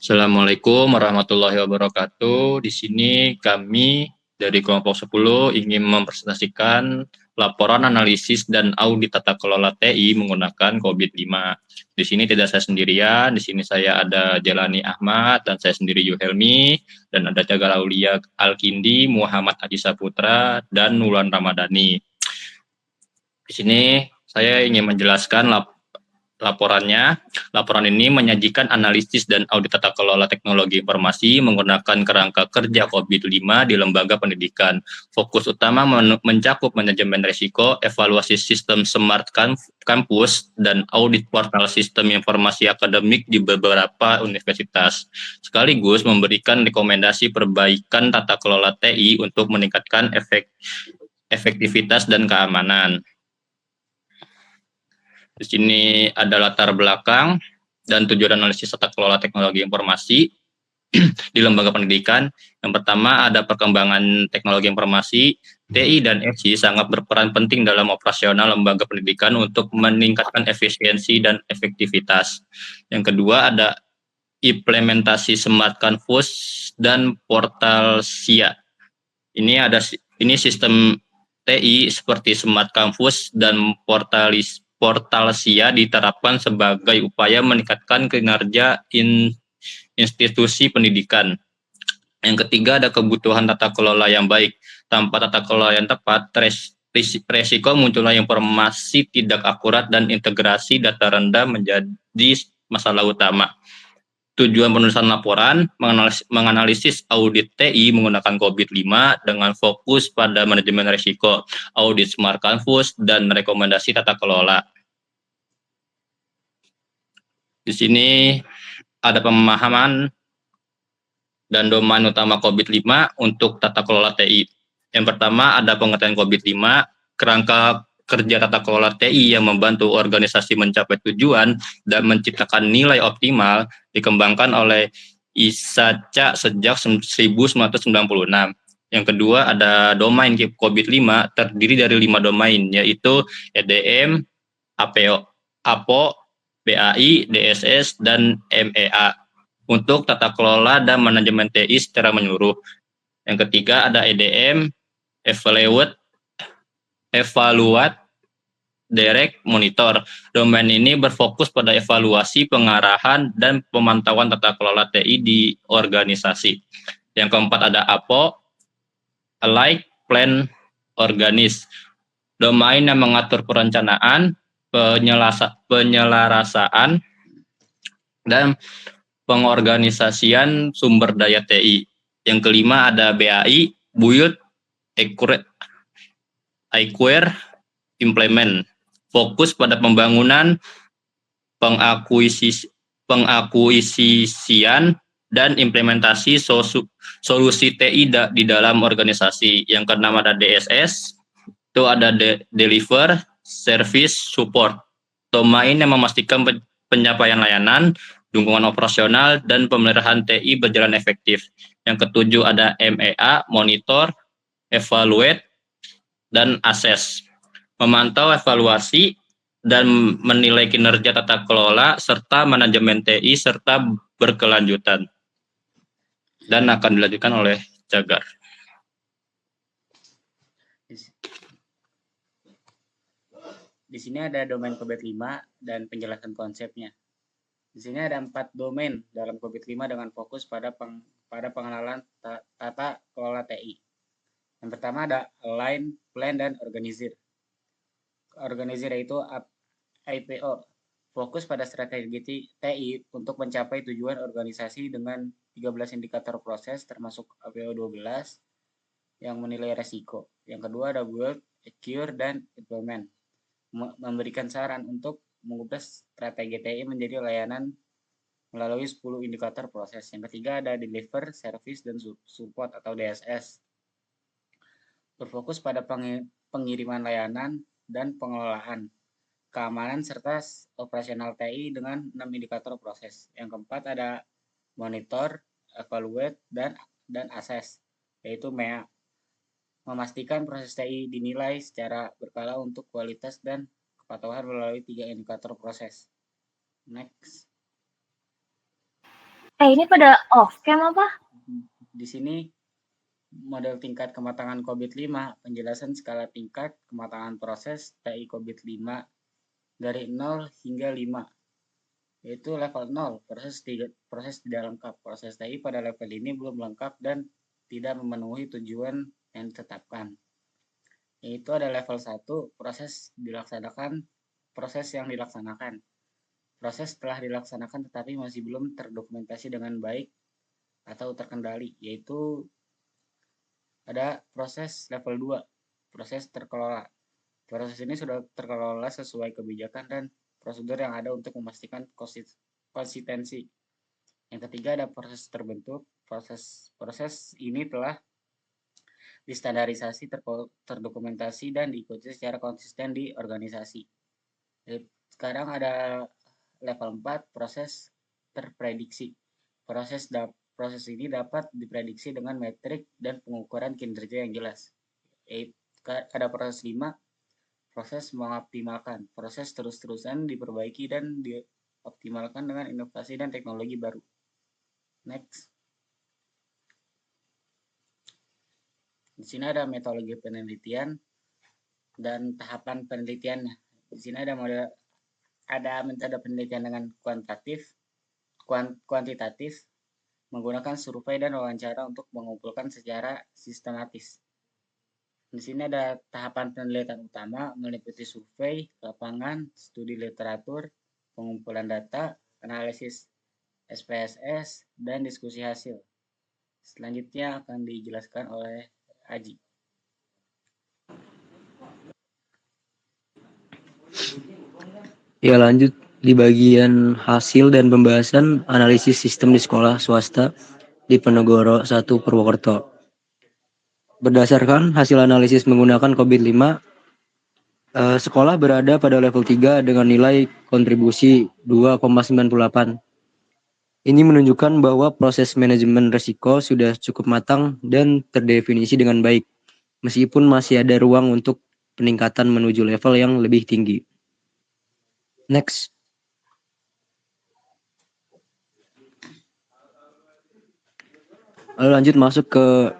Assalamualaikum warahmatullahi wabarakatuh. Di sini kami dari kelompok 10 ingin mempresentasikan laporan analisis dan audit tata kelola TI menggunakan COVID-5. Di sini tidak saya sendirian, di sini saya ada Jalani Ahmad dan saya sendiri Yuhelmi, dan ada Jagal Aulia Alkindi, Muhammad Haji Saputra, dan Nulan Ramadhani. Di sini saya ingin menjelaskan laporannya. Laporan ini menyajikan analisis dan audit tata kelola teknologi informasi menggunakan kerangka kerja COVID-5 di lembaga pendidikan. Fokus utama mencakup manajemen risiko, evaluasi sistem smart campus, dan audit portal sistem informasi akademik di beberapa universitas. Sekaligus memberikan rekomendasi perbaikan tata kelola TI untuk meningkatkan efektivitas dan keamanan. Di sini ada latar belakang dan tujuan analisis tata kelola teknologi informasi di lembaga pendidikan. Yang pertama ada perkembangan teknologi informasi. TI dan FI sangat berperan penting dalam operasional lembaga pendidikan untuk meningkatkan efisiensi dan efektivitas. Yang kedua ada implementasi Smart Campus dan portal SIA. Ini sistem TI seperti Smart Campus dan portal SIA diterapkan sebagai upaya meningkatkan kinerja institusi pendidikan. Yang ketiga ada kebutuhan tata kelola yang baik. Tanpa tata kelola yang tepat, resiko munculnya informasi tidak akurat dan integrasi data rendah menjadi masalah utama. Tujuan penulisan laporan menganalisis audit TI menggunakan COVID-5 dengan fokus pada manajemen risiko, audit Smart Campus, dan rekomendasi tata kelola. Di sini ada pemahaman dan domain utama COVID-5 untuk tata kelola TI. Yang pertama ada pengertian COVID-5, kerangka kerja tata kelola TI yang membantu organisasi mencapai tujuan dan menciptakan nilai optimal dikembangkan oleh ISACA sejak 1996. Yang kedua ada domain COVID-5 terdiri dari 5 domain, yaitu EDM, APO, BAI, DSS, dan MEA untuk tata kelola dan manajemen TI secara menyeluruh. Yang ketiga ada EDM, Evaluate, Direct, Monitor. Domain ini berfokus pada evaluasi, pengarahan, dan pemantauan tata kelola TI di organisasi. Yang keempat ada APO, Alike, Plan, Organize. Domain yang mengatur perencanaan, penyelarasaan, dan pengorganisasian sumber daya TI. Yang kelima ada BAI, Build, Acquire, Implement. Fokus pada pembangunan, pengakuisisian, dan implementasi solusi TI di dalam organisasi. Yang keenam ada DSS, itu ada Deliver, Service, Support. Domain yang memastikan pencapaian layanan, dukungan operasional, dan pemeliharaan TI berjalan efektif. Yang ketujuh ada MEA, Monitor, Evaluate, dan Assess. Memantau, evaluasi, dan menilai kinerja tata kelola serta manajemen TI serta berkelanjutan. Dan akan dilanjutkan oleh Jagar. Di sini ada domain COVID-5 dan penjelasan konsepnya. Di sini ada 4 domain dalam COVID-5 dengan fokus pada pengenalan tata kelola TI. Yang pertama ada Align, Plan, dan Organizer. Organizer yaitu IPO, fokus pada strategi TI untuk mencapai tujuan organisasi dengan 13 indikator proses termasuk APO 12 yang menilai resiko. Yang kedua ada Build, Acquire, dan Implement, memberikan saran untuk mengubah strategi TI menjadi layanan melalui 10 indikator proses. Yang ketiga ada Deliver, Service, dan Support atau DSS, berfokus pada pengiriman layanan dan pengelolaan, keamanan, serta operasional TI dengan 6 indikator proses. Yang keempat ada Monitor, Evaluate, dan Assess, yaitu MEA, memastikan proses TI dinilai secara berkala untuk kualitas dan kepatuhan melalui 3 indikator proses. Next. Ini pada off cam apa? Di sini model tingkat kematangan COVID 5, penjelasan skala tingkat kematangan proses TI COVID 5 dari 0 hingga 5, yaitu level 0, proses tidak lengkap. Proses TI pada level ini belum lengkap dan tidak memenuhi tujuan yang ditetapkan. Yaitu ada level 1, proses yang dilaksanakan. Proses telah dilaksanakan tetapi masih belum terdokumentasi dengan baik atau terkendali, yaitu ada proses level 2, proses terkelola. Proses ini sudah terkelola sesuai kebijakan dan prosedur yang ada untuk memastikan konsistensi. Yang ketiga ada proses terbentuk. Proses ini telah distandarisasi, terdokumentasi, dan diikuti secara konsisten di organisasi. Sekarang ada level 4, proses terprediksi. Proses ini dapat diprediksi dengan metrik dan pengukuran kinerja yang jelas. Ada proses 5, proses mengoptimalkan. Proses terus-terusan diperbaiki dan dioptimalkan dengan inovasi dan teknologi baru. Next. Di sini ada metodologi penelitian dan tahapan penelitiannya. Di sini ada metode penelitian dengan kuantitatif, menggunakan survei dan wawancara untuk mengumpulkan secara sistematis. Di sini ada tahapan penelitian utama meliputi survei, lapangan, studi literatur, pengumpulan data, analisis SPSS, dan diskusi hasil. Selanjutnya akan dijelaskan oleh Aji. Ya, lanjut di bagian hasil dan pembahasan analisis sistem di sekolah swasta di Penegoro 1 Purwokerto. Berdasarkan hasil analisis menggunakan COVID-5, sekolah berada pada level 3 dengan nilai kontribusi 2,98. Ini menunjukkan bahwa proses manajemen risiko sudah cukup matang dan terdefinisi dengan baik, meskipun masih ada ruang untuk peningkatan menuju level yang lebih tinggi. Next. Lalu lanjut masuk ke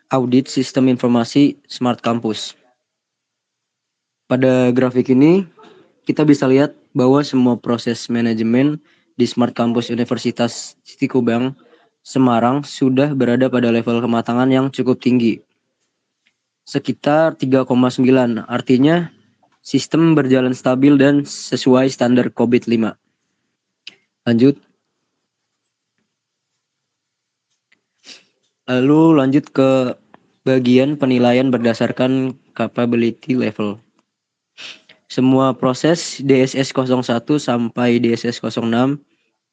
audit sistem informasi Smart Campus. Pada grafik ini, kita bisa lihat bahwa semua proses manajemen di Smart Campus Universitas Cikubang, Semarang sudah berada pada level kematangan yang cukup tinggi. Sekitar 3,9, artinya sistem berjalan stabil dan sesuai standar COVID-5. Lanjut. Lalu lanjut ke bagian penilaian berdasarkan capability level. Semua proses DSS 01 sampai DSS 06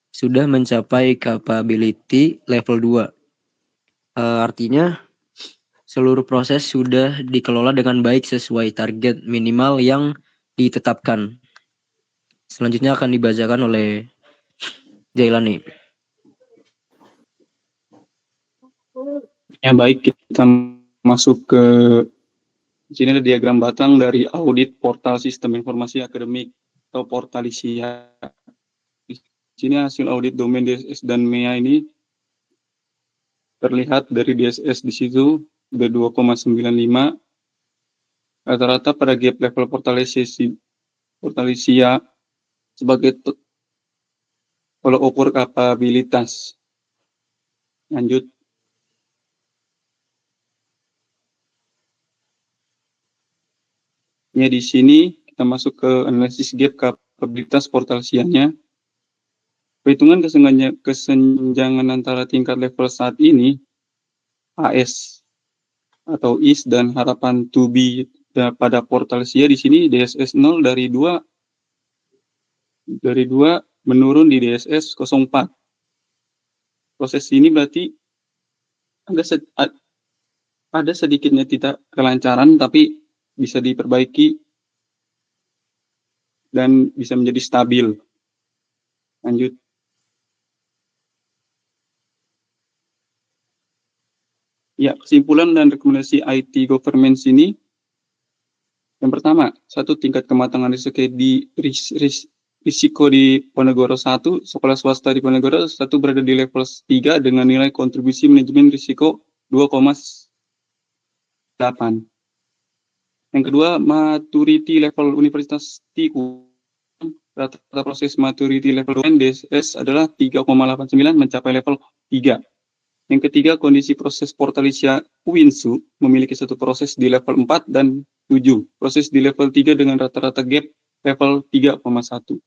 sudah mencapai capability level 2. Artinya seluruh proses sudah dikelola dengan baik sesuai target minimal yang ditetapkan. Selanjutnya akan dibacakan oleh Jailani. Ya, baik, kita masuk ke sini ada diagram batang dari audit portal sistem informasi akademik atau Portalisia. Di sini hasil audit domain DSS dan MEA ini terlihat dari DSS di situ udah 2,95. Rata-rata pada gap level Portalisia sebagai tolok ukur kapabilitas. Lanjut. Ya, di sini kita masuk ke analisis gap kapabilitas Portalsianya. Perhitungan kesenjangan antara tingkat level saat ini, AS atau IS dan harapan to be pada Portalsia di sini DSS 0 dari 2 menurun di DSS 04. Proses ini berarti ada sedikitnya tidak kelancaran, tapi bisa diperbaiki dan bisa menjadi stabil. Lanjut. Ya, kesimpulan dan rekomendasi IT governance ini. Yang pertama, tingkat kematangan risiko di Ponegoro 1, sekolah swasta di Ponegoro 1 berada di level 3 dengan nilai kontribusi manajemen risiko 2,8. Yang kedua, maturity level Universitas TIKU. Rata-rata proses maturity level domain DSS adalah 3,89 mencapai level 3. Yang ketiga, kondisi proses Portalisia UINSU memiliki satu proses di level 4 dan 7. Proses di level 3 dengan rata-rata gap level 3,1.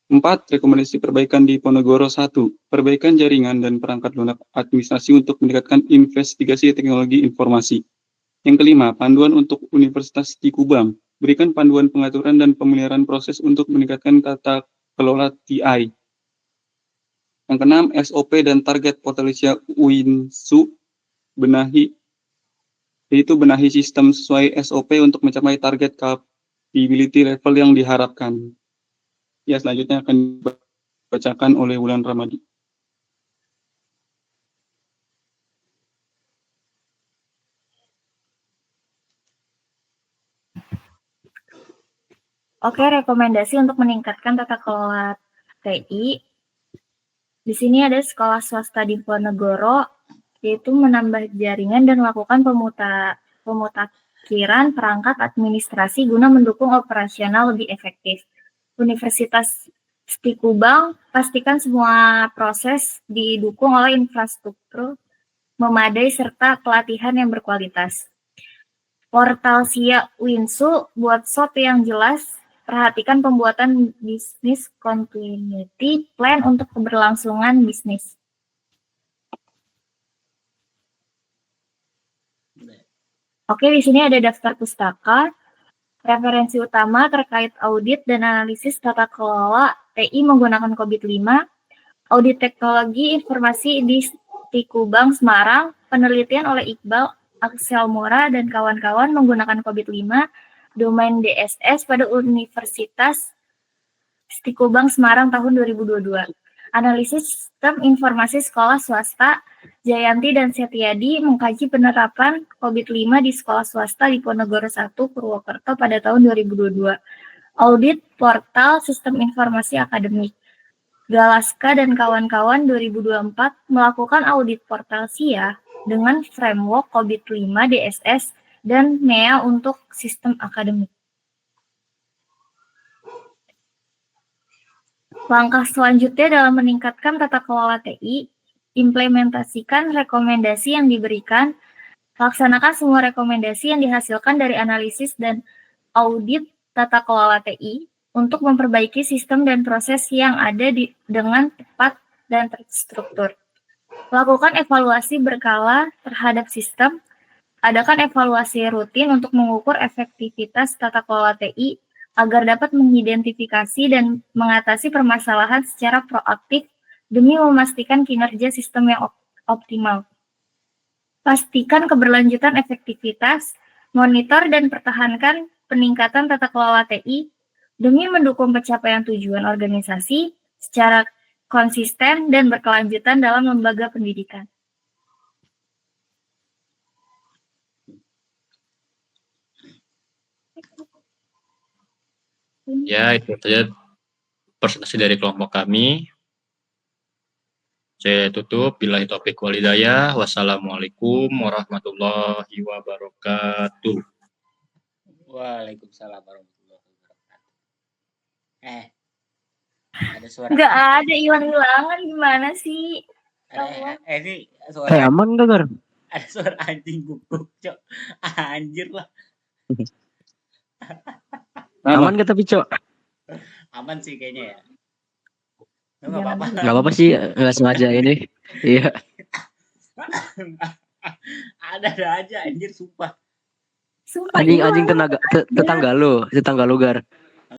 4. Rekomendasi perbaikan di Ponegoro 1. Perbaikan jaringan dan perangkat lunak administrasi untuk meningkatkan investigasi teknologi informasi. Yang kelima, panduan untuk Universitas Tikubang. Berikan panduan pengaturan dan pemeliharaan proses untuk meningkatkan tata kelola TI. Yang keenam, SOP dan target Portalisia UINSU benahi sistem sesuai SOP untuk mencapai target capability level yang diharapkan. Ya, selanjutnya akan dibacakan oleh Wulan Ramadi. Oke, rekomendasi untuk meningkatkan tata kelola TI. Di sini ada sekolah swasta di Ponegoro, yaitu menambah jaringan dan melakukan pemutakhiran perangkat administrasi guna mendukung operasional lebih efektif. Universitas Tikubang, pastikan semua proses didukung oleh infrastruktur memadai serta pelatihan yang berkualitas. Portalsia UINSU, buat SOP yang jelas. Perhatikan pembuatan bisnis continuity plan untuk keberlangsungan bisnis. Oke, di sini ada daftar pustaka. Referensi utama terkait audit dan analisis tata kelola TI menggunakan COVID-5. Audit teknologi informasi di Tikubang, Semarang. Penelitian oleh Iqbal Axel Mora dan kawan-kawan menggunakan COVID-5. Domain DSS pada Universitas Tikubang Semarang tahun 2022. Analisis sistem informasi sekolah swasta. Jayanti dan Setiadi mengkaji penerapan COVID-5 di sekolah swasta di Ponegoro 1, Purwokerto pada tahun 2022. Audit portal sistem informasi akademik. Galaska dan kawan-kawan 2024 melakukan audit portal SIA dengan framework COVID-5 DSS dan MEA untuk sistem akademik. Langkah selanjutnya dalam meningkatkan tata kelola TI, implementasikan rekomendasi yang diberikan, laksanakan semua rekomendasi yang dihasilkan dari analisis dan audit tata kelola TI untuk memperbaiki sistem dan proses yang ada dengan tepat dan terstruktur. Lakukan evaluasi berkala terhadap sistem. Adakan evaluasi rutin untuk mengukur efektivitas tata kelola TI agar dapat mengidentifikasi dan mengatasi permasalahan secara proaktif demi memastikan kinerja sistem yang optimal. Pastikan keberlanjutan efektivitas, monitor dan pertahankan peningkatan tata kelola TI demi mendukung pencapaian tujuan organisasi secara konsisten dan berkelanjutan dalam lembaga pendidikan. Ya, itu saja presentasi dari kelompok kami. Saya tutup. Billahi taufiq wal hidayah. Wassalamualaikum warahmatullahi wabarakatuh. Waalaikumsalam warahmatullahi wabarakatuh. Ada suara. Nggak ada, hilang-hilangan gimana sih? Ini suara. Aman gak, Gar? Ada suara anjing guguk, Cok. Anjir lah. Aman gak tapi, Cok? Aman sih kayaknya ya. Enggak apa-apa. Gak apa-apa sih, gak sengaja ini. Iya. Ada aja anjir, sumpah. Sumpah, Anjing tetangga lo, Gar.